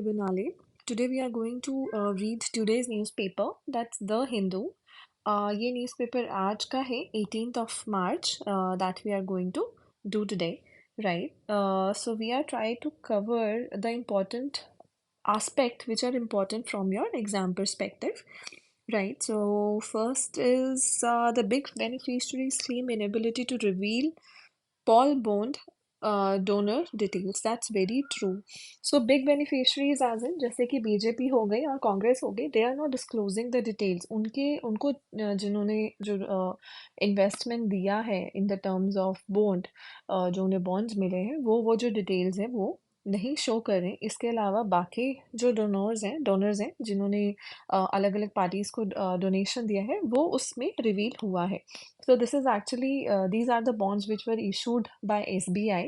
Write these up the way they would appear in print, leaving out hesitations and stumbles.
Vinale. Today we are going to read today's newspaper. That's The Hindu. ये newspaper आज का है 18th of March that we are going to do today, right? So we are trying to cover the important aspect which are important from your exam perspective, right? So first is the big beneficiaries claim inability to reveal Paul Bond donor details. That's very true. So big beneficiaries as in जैसे कि BJP हो गई और कांग्रेस हो गई, they are not disclosing the details. उनको जिन्होंने जो इन्वेस्टमेंट दिया है in the terms of bond, जो उन्हें bonds मिले हैं वो जो डिटेल्स हैं वो नहीं शो करें। इसके अलावा बाकी जो डोनर्स हैं जिन्होंने अलग अलग पार्टीज को डोनेशन दिया है वो उसमें रिवील हुआ है। So this is actually these are the bonds which were issued by SBI।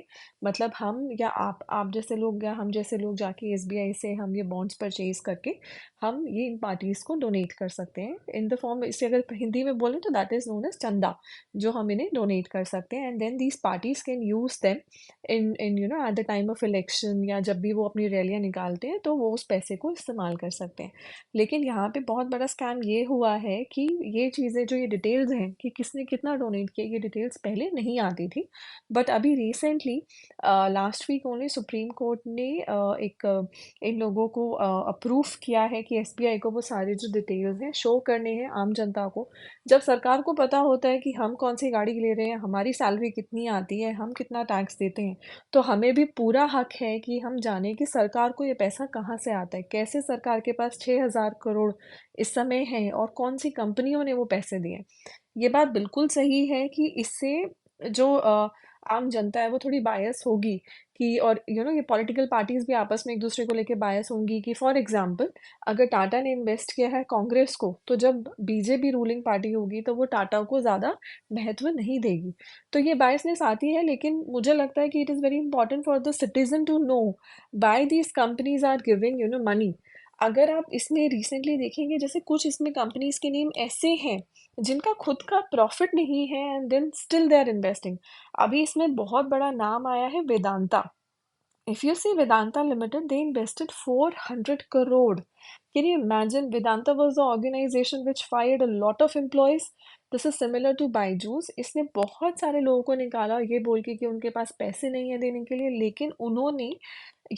मतलब हम या आप जैसे लोग या हम जैसे लोग जाके SBI से हम ये bonds परचेज करके हम ये इन पार्टीज को डोनेट कर सकते हैं इन द फॉर्म। इसे अगर हिंदी में बोलें तो दैट इज नोन एज चंदा, जो हम इन्हें डोनेट कर सकते हैं and then these parties can use them in at the time of election, या जब भी वो अपनी रैलियां निकालते हैं तो वो उस पैसे को इस्तेमाल कर सकते हैं। लेकिन यहाँ पे बहुत बड़ा स्कैम ये हुआ है कि ये चीज़ें जो ये डिटेल्स हैं कि किसने कितना डोनेट किया, ये डिटेल्स पहले नहीं आती थी। बट अभी recently last week only supreme court ने इन लोगों को अप्रूव किया है कि एसबीआई को वो सारे जो डिटेल्स हैं शो करने हैं आम जनता को। जब सरकार को पता होता है कि हम कौन सी गाड़ी ले रहे हैं, हमारी सैलरी कितनी आती है, हम कितना टैक्स देते हैं, तो हमें भी पूरा हक है कि हम जाने कि सरकार को ये पैसा कहाँ से आता है, कैसे सरकार के पास 6,000 करोड़ इस समय है और कौन सी कंपनियों ने वो पैसे दिए। ये बात बिल्कुल सही है कि इससे जो आम जनता है वो थोड़ी बायस होगी कि, और ये पॉलिटिकल पार्टीज भी आपस में एक दूसरे को लेके बायस होंगी कि फॉर एग्जांपल अगर टाटा ने इन्वेस्ट किया है कांग्रेस को, तो जब बीजेपी रूलिंग पार्टी होगी तो वो टाटा को ज़्यादा महत्व नहीं देगी। तो ये बायसनेस आती है, लेकिन मुझे लगता है कि it is very important for the citizen to know by these companies are giving money. अगर आप इसमें रिसेंटली देखेंगे, जैसे कुछ इसमें कंपनीज के नेम ऐसे हैं जिनका खुद का प्रॉफिट नहीं है and then still they are investing. अभी इसमें बहुत बड़ा नाम आया है Vedanta. If you see Vedanta Limited, they invested 400 crore. Can you imagine? Vedanta was the organization which fired a lot of employees. This is similar to Byju's. इसने बहुत सारे लोगों को निकाला ये बोल के कि उनके पास पैसे नहीं है देने के लिए, लेकिन उन्होंने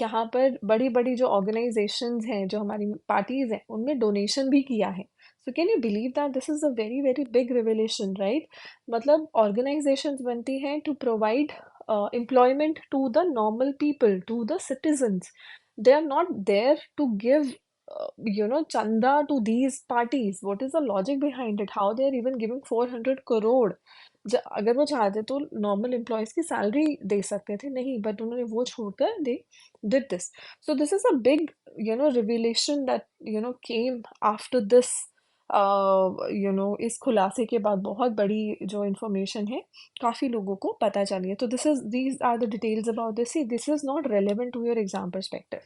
यहाँ पर बड़ी बड़ी जो ऑर्गेनाइजेशंस हैं, जो हमारी पार्टीज हैं, उनमें डोनेशन भी किया है। So can you believe that this is a very very big revelation, right? मतलब ऑर्गेनाइजेशंस बनती हैं to provide employment to the normal people, to the citizens. They are not there to give, chanda to these parties. What is the logic behind it? How they are even giving 400 crore? अगर वो चाहते तो normal employees की salary दे सकते थे, नहीं, but उन्होंने वो छोड़कर they did this. So this is a big revelation that came after this. इस खुलासे के बाद बहुत बड़ी जो इन्फॉर्मेशन है काफ़ी लोगों को पता चली है। तो these are the details about this is not relevant to your exam perspective.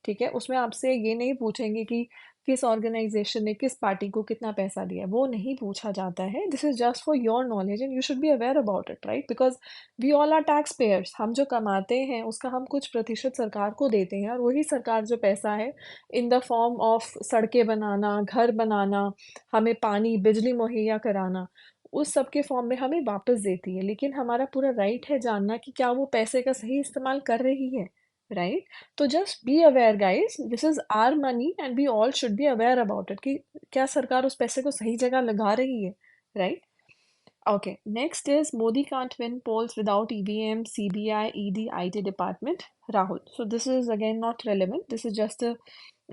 ठीक है, उसमें आपसे ये नहीं पूछेंगे कि किस ऑर्गेनाइजेशन ने किस पार्टी को कितना पैसा दिया, वो नहीं पूछा जाता है। This is just for your knowledge and you should be aware about it, right? Because we all are tax payers. हम जो कमाते हैं उसका हम कुछ प्रतिशत सरकार को देते हैं, और वही सरकार जो पैसा है इन द फॉर्म ऑफ सड़कें बनाना, घर बनाना, हमें पानी बिजली मुहैया कराना, उस सब के फॉर्म में हमें वापस देती है। लेकिन हमारा पूरा राइट है जानना कि क्या वो पैसे का सही इस्तेमाल कर रही है, राइट? तो just be aware guys, this is our money and we all should be aware about it कि क्या सरकार उस पैसे को सही जगह लगा रही है, right? Okay, next is Modi can't win polls without EVM, CBI, ED, IT department. Rahul. So this is again not relevant. This is just a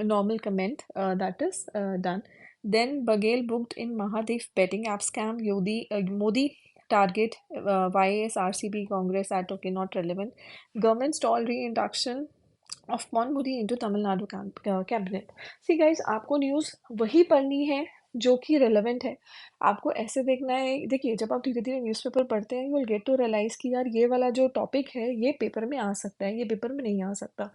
normal comment that is done. Then Bagel booked in Mahadev betting app scam. Modi target YS RCP Congress at, okay, not relevant. Government stall reintroduction of Monmudi into Tamil Nadu cabinet. See guys, आपको news वही पढ़नी है जो कि relevant है। आपको ऐसे देखना है, देखिए जब आप धीरे धीरे न्यूज़पेपर पढ़ते हैं, you will get to realise कि यार ये वाला जो टॉपिक है ये पेपर में आ सकता है, ये पेपर में नहीं आ सकता।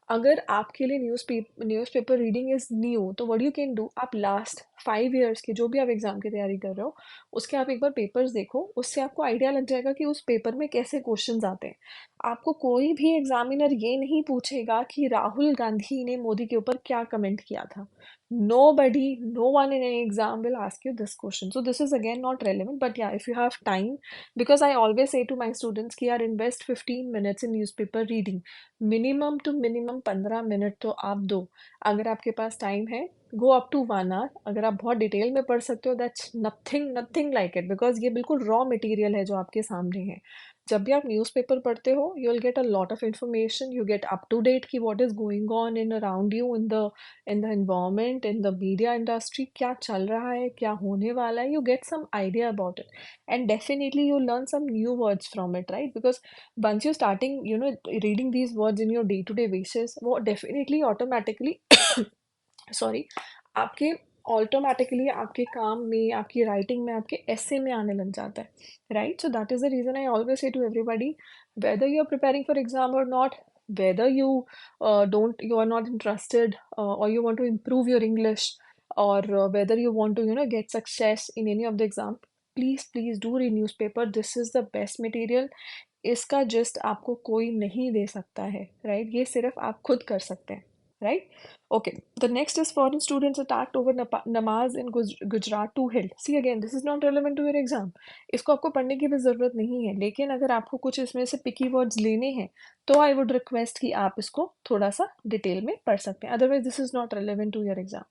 अगर आपके लिए न्यूज़पेपर रीडिंग इज़ न्यू, तो व्हाट यू कैन डू, आप लास्ट 5 years के जो भी आप एग्ज़ाम की तैयारी कर रहे हो उसके आप एक बार पेपर्स देखो, उससे आपको आइडिया लग जाएगा कि उस पेपर में कैसे क्वेश्चंस आते हैं। आपको कोई भी एग्जामिनर ये नहीं पूछेगा कि राहुल गांधी ने मोदी के ऊपर क्या कमेंट किया था. Nobody, no one in any exam will ask you this question. So this is again not relevant. But yeah, if you have time, because I always say to my students कि यार invest 15 minutes in newspaper reading. Minimum to minimum 15 minute तो आप दो. अगर आपके पास time है, go up to 1 hour. अगर आप बहुत डिटेल में पढ़ सकते हो, that's nothing like it, because ये बिल्कुल रॉ मटेरियल है जो आपके सामने है. जब भी आप न्यूज़पेपर पढ़ते हो, you will get a lot of information, you get up to date कि what is going on in around you, in the environment, in the media industry, क्या चल रहा है, क्या होने वाला है. You get some idea about it, and definitely you learn some new words from it, right? Because once you starting, reading these words in your day to day basis, वो definitely automatically sorry, आपके automatically आपके काम में, आपकी writing में, आपके ऐसे में आने लग जाता है, right? So that is the reason I always say to everybody, whether you are preparing for exam or not, whether you are not interested, or you want to improve your English, or whether you want to get success in any of the exam, please do read newspaper. This is the best material. इसका just आपको कोई नहीं दे सकता है, right? ये सिर्फ आप खुद कर सकते हैं, right? Okay, the next is foreign students attacked over namaz in Gujarat two held. See again, this is not relevant to your exam. इसको आपको पढ़ने की भी ज़रूरत नहीं है, लेकिन अगर आपको कुछ इसमें से पिकी वर्ड्स लेने हैं तो आई वुड रिक्वेस्ट कि आप इसको थोड़ा सा डिटेल में पढ़ सकते हैं. Otherwise this is not relevant to your exam.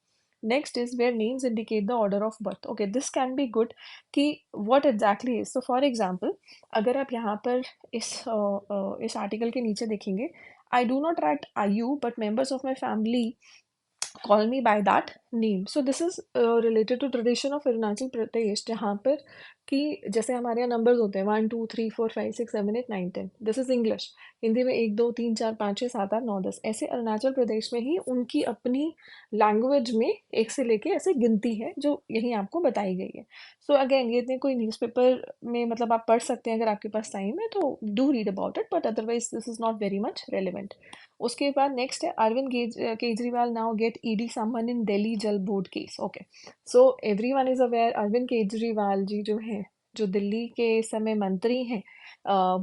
Next is where names indicate the order of birth. Okay, this can be good कि what exactly is. So for example, अगर आप यहाँ पर इस आर्टिकल के नीचे देखेंगे, I do not write Ayu but members of my family call me by that name. So this is related to tradition of Arunachal Pradesh, जहाँ पर कि जैसे हमारे यहाँ नंबर्स होते हैं 1 2 3 4 5 6 7 8 9 10. This is English. हिंदी में 1 2 3 4 5 6 7 8 9 10. ऐसे अरुणाचल प्रदेश में ही उनकी अपनी लैंग्वेज में एक से लेके ऐसे गिनती है जो यही आपको बताई गई है. सो अगेन, ये इतने कोई न्यूज़पेपर में मतलब आप पढ़ सकते हैं अगर आपके पास टाइम है तो do read about it, but otherwise this is not very much relevant. उसके बाद नेक्स्ट है Arvind Kejriwal now get ED summon in Delhi Jal board case. Okay, so everyone is aware Arvind Kejriwal ji जो हैं, जो दिल्ली के इस समय मंत्री हैं,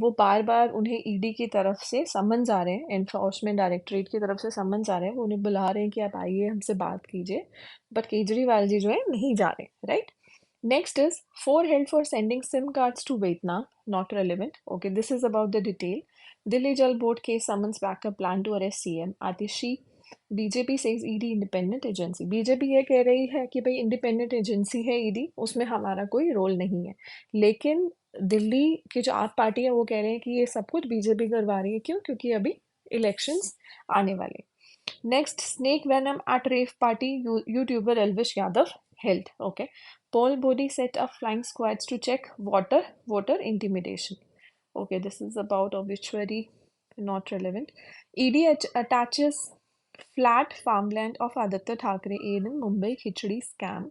वो बार बार उन्हें ईडी की तरफ से समन्स आ रहे हैं, एनफोर्समेंट डायरेक्टरेट की तरफ से समन्स आ रहे हैं. वो उन्हें बुला रहे हैं कि आप आइए हमसे बात कीजिए, बट केजरीवाल जी जो है नहीं जा रहे, right? Next is four held for sending SIM cards to Vietnam. Not relevant. Okay, this is about the detail. Delhi Jal Board case summons backup plan to arrest CM. Atishi. BJP says ED independent agency. BJP ये कह रही है कि भाई independent agency है ED, उसमें हमारा कोई रोल नहीं है. लेकिन दिल्ली की जो आप पार्टी है वो कह रहे हैं कि ये सब कुछ बीजेपी करवा रही है. क्यों? क्योंकि अभी इलेक्शंस आने वाले. Next, snake venom at rave party. YouTuber Elvish Yadav held. Okay. Paul Bodhi set up flying squads to check voter intimidation. Okay, this is about obituary, not relevant. ED attaches flat farmland of Aditya Thackeray aid in Mumbai Khichdi scam.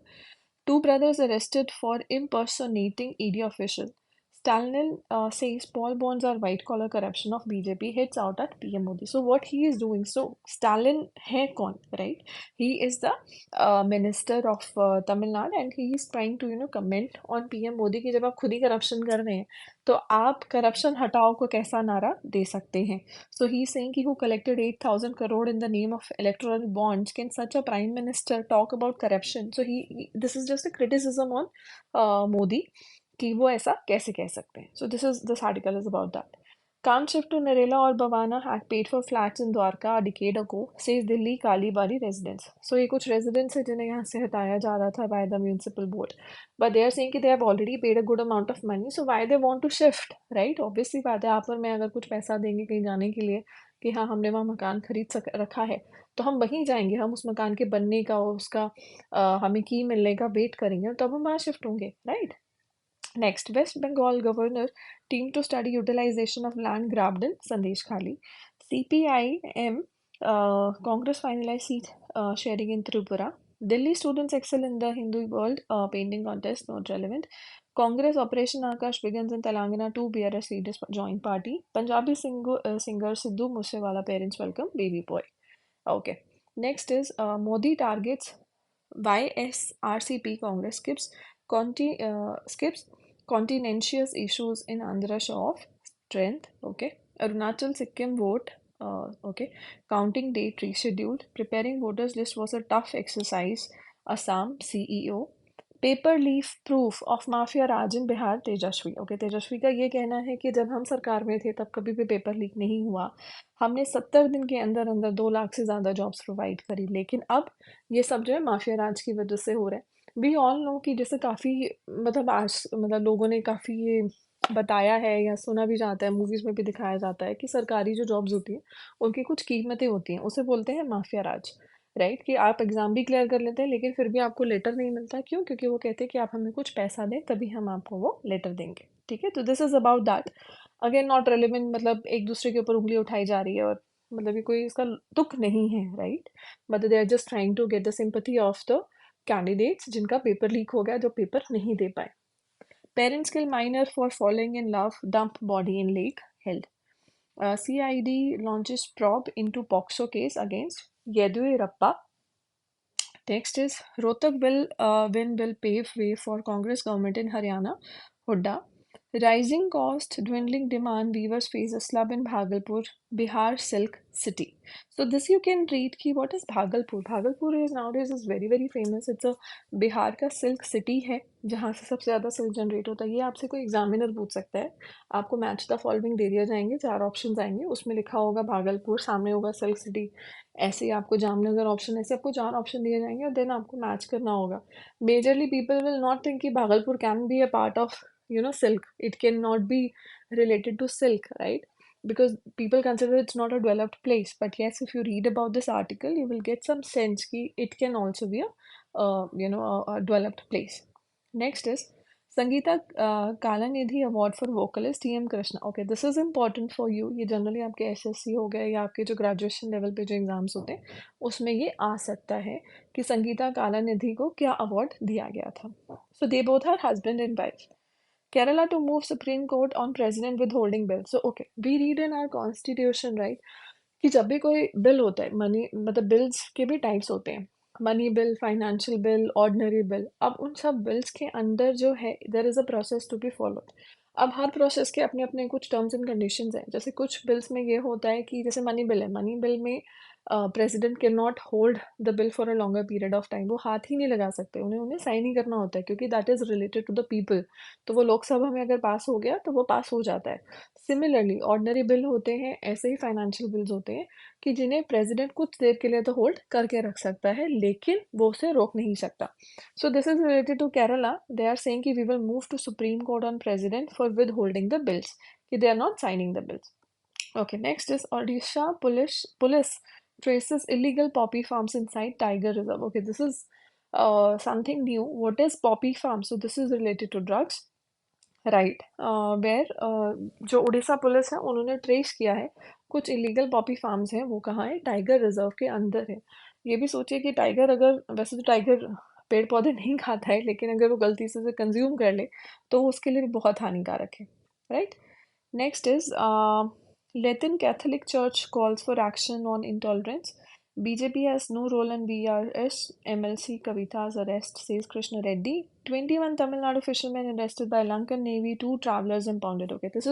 Two brothers arrested for impersonating ED official. Stalin says Paul bonds are white collar corruption of BJP hits out at PM Modi. So what he is doing? So Stalin hai kaun, right? He is the minister of Tamil Nadu, and he is trying to comment on PM Modi कि जब आप खुद ही corruption कर रहे हैं तो आप corruption हटाओ को कैसा नारा दे सकते हैं. So he is saying कि who collected 8,000 crore in the name of electoral bonds, can such a prime minister talk about corruption? So this is just a criticism on Modi कि वो ऐसा कैसे कह सकते हैं. So this article is about that. Can't shift to Narela or Bhavana had paid for flats in Dwarka a decade ago, says Delhi Kalibari residents. So ये कुछ residents हैं जिन्हें यहाँ से हटाया जा रहा था by the municipal board. But they are saying कि they have already paid a good amount of money, so why they want to shift, right? Obviously बात है, आप और मैं अगर कुछ पैसा देंगे कहीं जाने के लिए कि हाँ हमने वहाँ मकान खरीद रखा है, तो हम वहीं जाएंगे, हम उस मकान के बनने का और उसका हमें की मिलने का वेट करेंगे, तब हम वहाँ शिफ्ट होंगे, right? Next, West Bengal governor team to study utilization of land grabbed in Sandesh Khali. CPIM Congress finalized seat sharing in Tripura. Delhi students excel in the Hindu world painting contest, not relevant. Congress Operation Akash begins in Telangana. Two BRS leaders join party. Punjabi singer Sidhu Moosewala parents welcome baby boy. Okay. Next is Modi targets YSRCP Congress skips continentious issues in Andhra show of strength. Okay. Arunachal Sikkim vote, okay, counting date rescheduled. Preparing voters list was a tough exercise. Assam CEO. Paper leak proof of mafia raj in Bihar Tejashwi. Okay, Tejashwi का ये कहना है कि जब हम सरकार में थे तब कभी भी पेपर लीक नहीं हुआ। हमने 70 दिन के अंदर अंदर 2 लाख से ज़्यादा जॉब्स प्रोवाइड करी, लेकिन अब ये सब जो है माफिया राज की वजह से हो रहा है। वी ऑल नो कि जैसे काफ़ी मतलब आज मतलब लोगों ने काफ़ी ये बताया है या सुना भी जाता है, मूवीज़ में भी दिखाया जाता है कि सरकारी जो जॉब्स होती हैं उनकी कुछ कीमतें होती हैं, उसे बोलते हैं माफिया राज। राइट, कि आप एग्ज़ाम भी क्लियर कर लेते हैं लेकिन फिर भी आपको लेटर नहीं मिलता, क्यों? क्योंकि वो कहते हैं कि आप हमें कुछ पैसा दें तभी हम आपको वो लेटर देंगे। ठीक है, तो this is about that. Again not relevant, मतलब एक दूसरे के ऊपर उंगली उठाई जा रही है और मतलब ये कोई इसका तुक नहीं है, right, but they are just trying to get the sympathy of the candidates जिनका पेपर लीक हो गया, जो पेपर नहीं दे पाए। Parents kill minor for falling in love, dump body in lake, held. CID launches probe into POXO case against Yediyurappa. Next is Rohtak win will pave way for Congress government in Haryana. Hooda. Rising cost, dwindling demand, weavers face a slump in Bhagalpur, Bihar silk city. So this you can read ki what is Bhagalpur. Bhagalpur is nowadays is very very famous. It's a Bihar का silk city है जहाँ से सबसे ज़्यादा silk generate होता है। ये आपसे कोई एग्जामिनर पूछ सकता है। आपको मैच द फॉलोइंग दे दिया जाएंगे, 4 ऑप्शंस आएंगे, उसमें लिखा होगा भागलपुर, सामने होगा सिल्क सिटी, ऐसे ही आपको जामनगर ऑप्शन, ऐसे आपको 4 ऑप्शन दिए जाएंगे और देन आपको मैच करना होगा। Majorly people will not think कि Bhagalpur can be a part of silk. It cannot be related to silk, right? Because people consider it's not a developed place. But yes, if you read about this article, you will get some sense ki it can also be a a developed place. Next is Sangeeta Kalanidhi Award for Vocalist TM Krishna. Okay, this is important for you. ये generally आपके SSC हो गए या आपके जो graduation level पे जो exams होते हैं उसमें ये आ सकता है कि संगीता कालानिधि को क्या अवार्ड दिया गया था। So they both are husband and wife. Kerala to move Supreme Court on president withholding bill. So okay, we read in our constitution, right, कि जब भी कोई बिल होता है, मनी मतलब बिल्स के भी टाइप्स होते हैं, money bill, financial bill, ordinary bill. अब उन सब बिल्स के अंदर जो है there is a process to be followed. अब हर प्रोसेस के अपने अपने कुछ टर्म्स एंड कंडीशंस हैं। जैसे कुछ बिल्स में ये होता है कि जैसे मनी बिल है, मनी बिल में president can not hold the bill for a longer period of time, वो हाथ ही नहीं लगा सकते, उन्हें उन्हें साइन ही करना होता है क्योंकि that is related to the people. तो वो लोकसभा में अगर पास हो गया तो वो पास हो जाता है। सिमिलरली ऑर्डिनरी बिल होते हैं, ऐसे ही फाइनेंशियल बिल्स होते हैं कि जिन्हें प्रेसिडेंट कुछ देर के लिए तो होल्ड करके रख सकता है लेकिन वो उसे रोक नहीं सकता। So this is related to Kerala. They are saying कि we will move to supreme court on president for withholding the bills, कि they are not signing the bills. Okay, next is Odisha police traces illegal poppy farms inside Tiger Reserve. Okay, this is something new. What is poppy farm? So this is related to drugs. Right, where जो Orissa police है उन्होंने trace किया है कुछ illegal Poppy farms हैं, वो कहाँ है? टाइगर रिजर्व के अंदर है। ये भी सोचिए कि टाइगर, अगर वैसे तो टाइगर पेड़ पौधे नहीं खाता है लेकिन अगर वो गलती से कंज्यूम कर ले तो वो उसके लिए भी बहुत हानिकारक है, right. Next is Latin Catholic church calls for action on intolerance. BJP has no role in BRS MLC Kavita's arrest, says Krishna Reddy. 21 Tamil Nadu fishermen arrested by Lankan Navy, 2 travelers impounded. Okay, this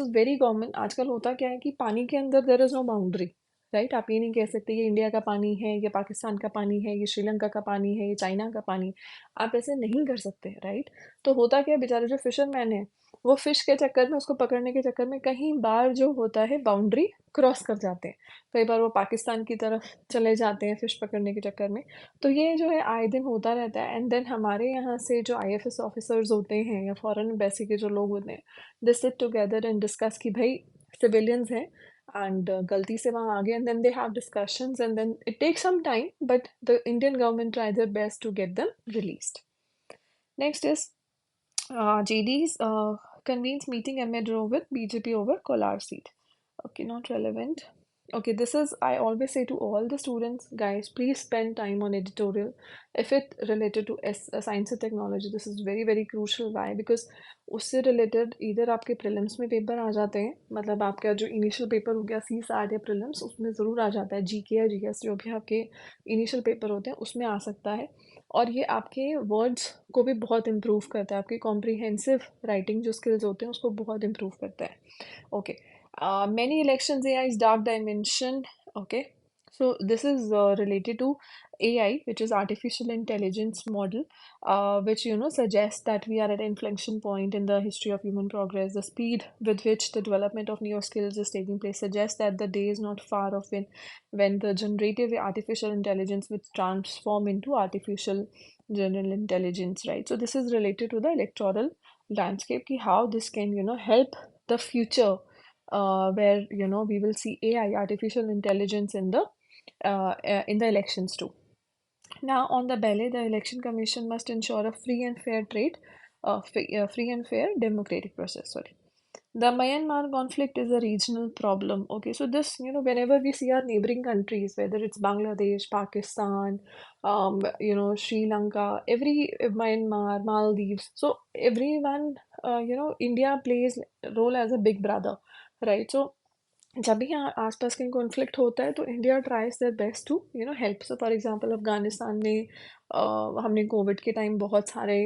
is very common. आजकल होता क्या है कि पानी के अंदर there is no boundary, right. आप ये नहीं कह सकते ये इंडिया का पानी है, ये पाकिस्तान का पानी है, ये श्रीलंका का पानी है, ये चाइना का पानी, आप ऐसे नहीं कर सकते, राइट। तो होता क्या है, बेचारे जो फिशरमैन है वो फिश के चक्कर में, उसको पकड़ने के चक्कर में कहीं बार जो होता है बाउंड्री क्रॉस कर जाते हैं। कई बार वो पाकिस्तान की तरफ चले जाते हैं फिश पकड़ने के चक्कर में। तो ये जो है आए दिन होता रहता है। एंड देन हमारे यहाँ से जो IFS ऑफिसर्स होते हैं या फॉरेन एम्बेसी के जो लोग होते हैं, they sit together and discuss कि भाई सिविलियंस हैं एंड गलती से वहाँ आ गए, and then they have discussions and then it takes some time but the Indian government try their best to get them released. Next is JD's convenes meeting amid row with BJP over Kolar seat. Okay, not relevant. Okay, this is, I always say to all the students, guys, please spend time on editorial. If it related to science and technology, this is very, very crucial. Why? Because उससे related either आपके prelims में paper आ जाते हैं, मतलब आपका जो initial paper हो गया CSAT या prelims, उसमें ज़रूर आ जाता है GK या GS, जो भी आपके initial पेपर होते हैं उसमें आ सकता है। और ये आपके वर्ड्स को भी बहुत इम्प्रूव करता है, आपकी कॉम्प्रिहेंसिव राइटिंग जो स्किल्स होते हैं उसको बहुत इम्प्रूव करता है। Okay, Many elections AI is dark dimension. Okay, so this is related to AI, which is artificial intelligence model, which suggests that we are at an inflection point in the history of human progress. The speed with which the development of new skills is taking place suggests that the day is not far off when the generative artificial intelligence will transform into artificial general intelligence, right? So this is related to the electoral landscape, ki how this can help the future, where we will see AI, artificial intelligence, in the elections too. Now, on the ballot, the election commission must ensure a free and fair free and fair democratic process. Sorry. The Myanmar conflict is a regional problem. Okay, so this, whenever we see our neighboring countries, whether it's Bangladesh, Pakistan, Sri Lanka, Myanmar, Maldives, so everyone, India plays role as a big brother, right? So जब भी यहाँ आसपास कहीं conflict होता है तो India tries their best to help. So for example Afghanistan में हमने कोविड के टाइम बहुत सारे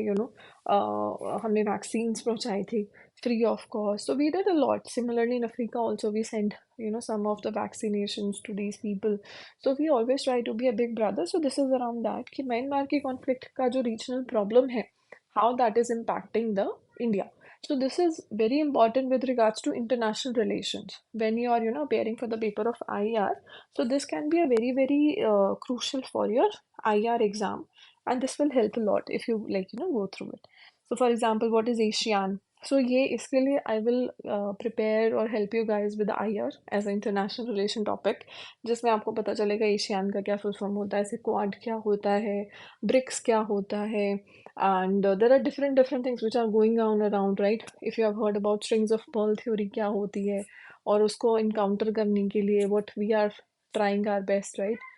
हमने वैक्सीन्स पहुंचाई थी free of cost. So we did a lot. Similarly in Africa also we send some of the vaccinations to these people. So we always try to be a big brother. So this is around that कि Myanmar की conflict का जो regional problem है, how that is impacting the India. So this is very important with regards to international relations when you are, appearing for the paper of IR. So this can be a very, very crucial for your IR exam, and this will help a lot if you like, go through it. So for example, what is ASEAN? So ये इसके लिए I will prepare or help you guys with the IR as an international relation topic, जिसमें आपको पता चलेगा ASEAN का क्या full form होता है, ऐसे क्वाड क्या होता है, ब्रिक्स क्या होता है, and there are different things which are going on around, right? If you have heard about strings of pearl theory क्या होती है और उसको encounter करने के लिए what we are trying our best, right?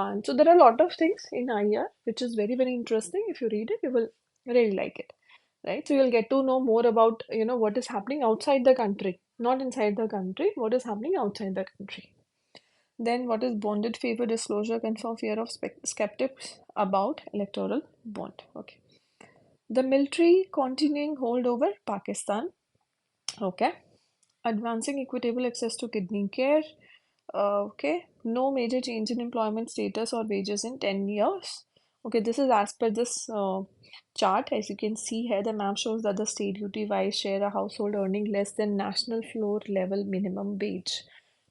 And so there are a lot of things in IR which is very very interesting. If you read it, you will really like it, right? So you'll get to know more about what is happening outside the country, not inside the country, what is happening outside the country. Then what is bonded favor disclosure, confirm fear of skeptics about electoral bond. Okay. The military continuing hold over Pakistan. Okay. Advancing equitable access to kidney care. Okay. No major change in employment status or wages in 10 years. Okay, this is as per this chart. As you can see here, the map shows that the state duty-wise share a household earning less than national floor level minimum wage.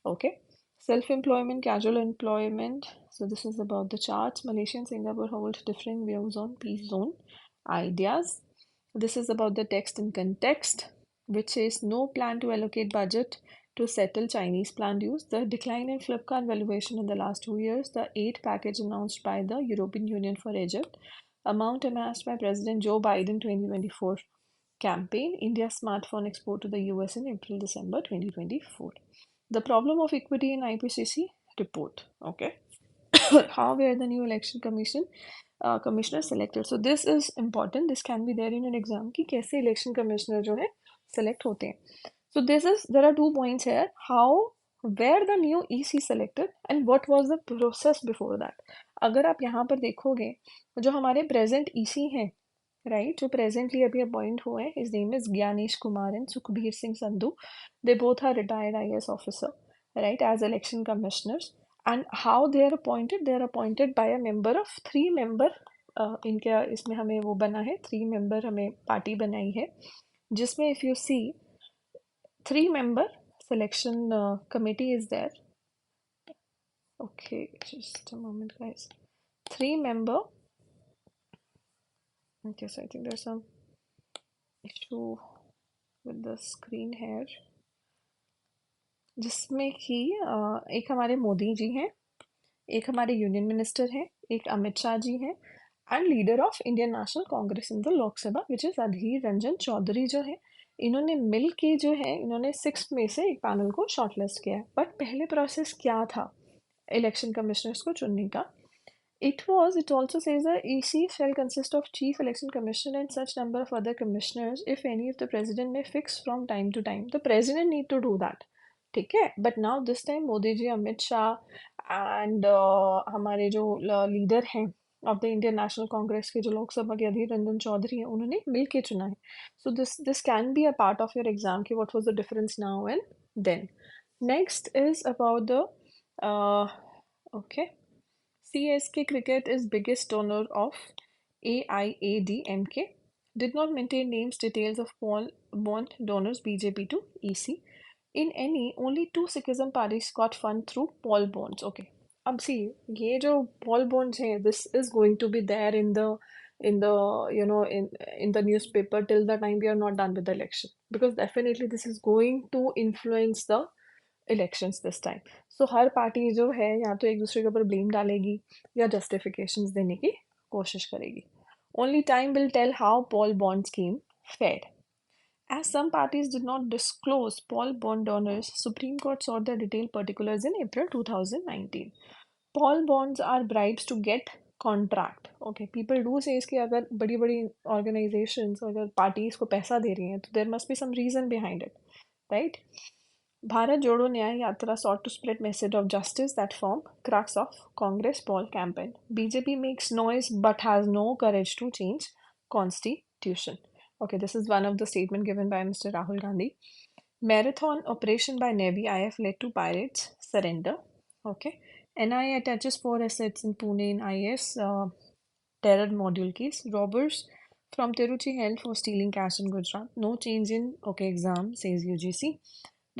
Okay. Self-employment, casual employment. So this is about the charts. Malaysia and Singapore hold different views on peace zone ideas. This is about the text in context, which says no plan to allocate budget to settle Chinese planned use. The decline in Flipkart valuation in the last 2 years, the aid package announced by the European Union for Egypt, amount amassed by President Joe Biden 2024 campaign, India's smartphone export to the US in April-December 2024. The problem of equity in IPCC report. Okay. How were the new election commissioner selected? So this is important. This can be there in an exam कि कैसे election commissioner जो है select होते हैं. So there are 2 points here. How, where the new EC selected and what was the process before that. अगर आप यहाँ पर देखोगे जो हमारे present EC हैं, right, जो presently अभी appoint हुए हैं, his name is Gyanesh Kumar and Sukhbir Singh Sandhu. They both are retired IAS officer, right, as election commissioners. And how they are appointed by a member of 3 member. इनके इसमें हमें वो बना है 3 member हमें party बनाई है जिसमें if you see 3 member selection committee is there. Okay, just a moment guys. 3 member. Okay, so I think there's some issue with the screen here, जिसमें कि एक हमारे मोदी जी हैं, एक हमारे यूनियन मिनिस्टर हैं, एक अमित शाह जी हैं, and leader of Indian national congress in the Lok Sabha which is Adhir Ranjan Chowdhury जो है. इन्होंने मिल के जो है इन्होंने 6 में से एक पैनल को शॉर्टलिस्ट किया है. बट पहले प्रोसेस क्या था इलेक्शन कमिश्नर्स को चुनने का? It also says the EC shall consist of chief election commissioner and such number of other commissioners if any of the president may fix from time to time. The president need to do that. ठीक है. But now this time Modi ji, Amit Shah and हमारे जो leader हैं of the Indian national Congress के जो लोकसभा के अधीर रंजन चौधरी हैं उन्होंने मिल के चुना है. So this can be a part of your exam कि what was the difference now and Then next is about the uh, okay. CSK Cricket is biggest donor of AIADMK. Did not maintain names details of bond donors BJP to EC. In any, only two Sikhism parties got fund through Paul bonds. Okay. अब see, ये जो Paul bonds हैं, this is going to be there in the in the newspaper till the time we are not done with the election, because definitely this is going to influence the elections this time. So her party जो है या तो एक दूसरे के ऊपर blame डालेगी या जस्टिफिकेशंस देने की कोशिश करेगी. Only time will tell how poll bond scheme fared. As some parties did not disclose Paul bond donors, Supreme Court sought the detailed particulars in April 2019. Paul bonds are bribes to get contract. Okay, people do say कि अगर बड़ी बड़ी organizations अगर parties को पैसा दे रही हैं तो there must be some reason behind it, right? Bharat Jodo Nyaya Yatra sought to spread message of justice that form crux of Congress poll campaign. BJP makes noise but has no courage to change constitution. Okay, this is one of the statement given by Mr. Rahul Gandhi. Marathon operation by Navy IF led to pirates surrender. Okay, NIA attaches 4 assets in Pune in IS terror module case. Robbers from Tiruchi held for stealing cash in Gujarat. No change in exam, says UGC.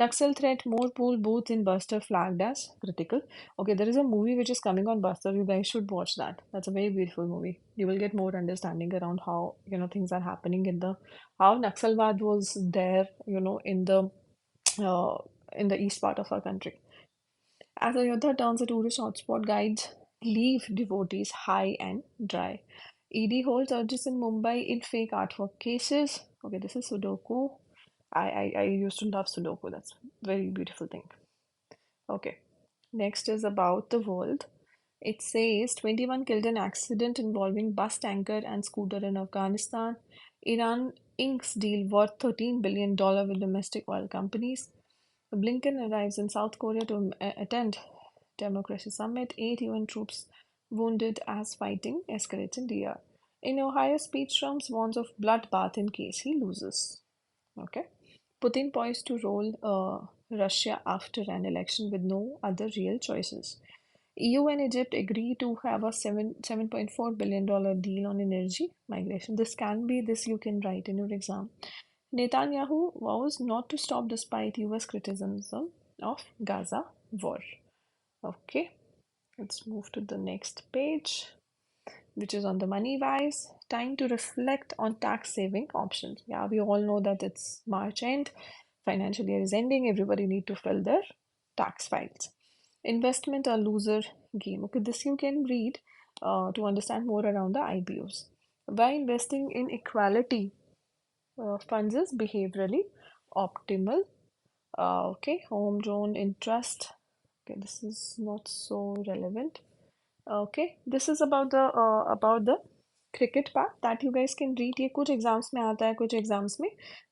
Naxal threat, more pool booths in Buster flagged as critical. Okay, there is a movie which is coming on Buster. You guys should watch that. That's a very beautiful movie. You will get more understanding around how things are happening in the how Naxalwad was there, uh, in the east part of our country. As Ayodhya turns a tourist hotspot, guides leave devotees high and dry. ED holds urges in Mumbai in fake artwork cases. Okay, this is Sudoku. I used to love Sudoku. That's a very beautiful thing. Okay. Next is about the world. It says 21 killed in accident involving bus tanker and scooter in Afghanistan. Iran inks deal worth $13 billion with domestic oil companies. Blinken arrives in South Korea to attend Democracy Summit. 8 UN troops wounded as fighting escalates in DR. In Ohio, speech Trump warns of bloodbath in case he loses. Okay. Putin poised to roll Russia after an election with no other real choices. EU and Egypt agree to have a $7.4 billion deal on energy migration. This you can write in your exam. Netanyahu vows not to stop despite US criticism of Gaza war. Okay, let's move to the next page, which is on the money wise. Time to reflect on tax saving options. Yeah, we all know that it's March end, financial year is ending, everybody need to fill their tax files. Investment or loser game. Okay, this you can read to understand more around the IPOs. Why investing in equality funds is behaviorally optimal. Okay, home loan interest. Okay, this is not so relevant. Okay, this is about the cricket part that you guys can read. ये कुछ exams में आता है, कुछ exams में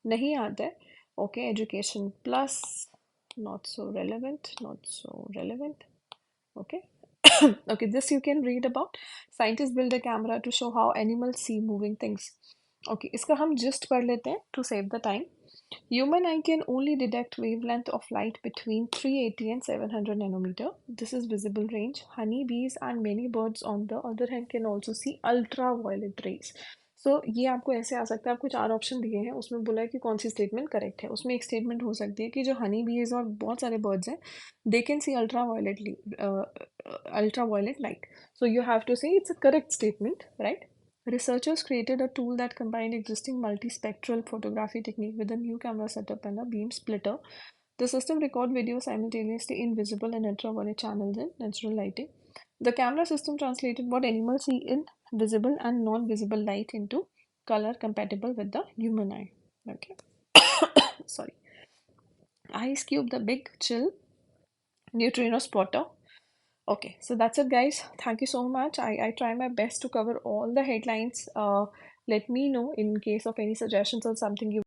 नहीं आता है. Okay, education plus, not so relevant, not so relevant. Okay. Okay, this you can read about. Scientists build a camera to show how animals see moving things. Okay, इसका हम gist पढ़ लेते हैं to save the time. Human eye can only detect wavelength of light between 380 and 700 nanometer. This is visible range. Honeybees and many birds on the other hand can also see ultraviolet rays. So ये आपको ऐसे आ सकता है, आपको 4 option दिए हैं, उसमें बोला है कि कौन सी स्टेटमेंट करेक्ट है. उसमें एक स्टेटमेंट हो सकती है कि जो हनी बीज और बहुत सारे बर्ड्स हैं, they can see ultraviolet light. So you have to say it's a correct statement, right? Researchers created a tool that combined existing multispectral photography technique with a new camera setup and a beam splitter. The system records video simultaneously in visible and ultraviolet channels in natural lighting. The camera system translated what animals see in visible and non-visible light into color compatible with the human eye. Okay. Sorry. Ice Cube, the big chill neutrino spotter. Okay, so that's it, guys. Thank you so much. I try my best to cover all the headlines. Let me know in case of any suggestions or something you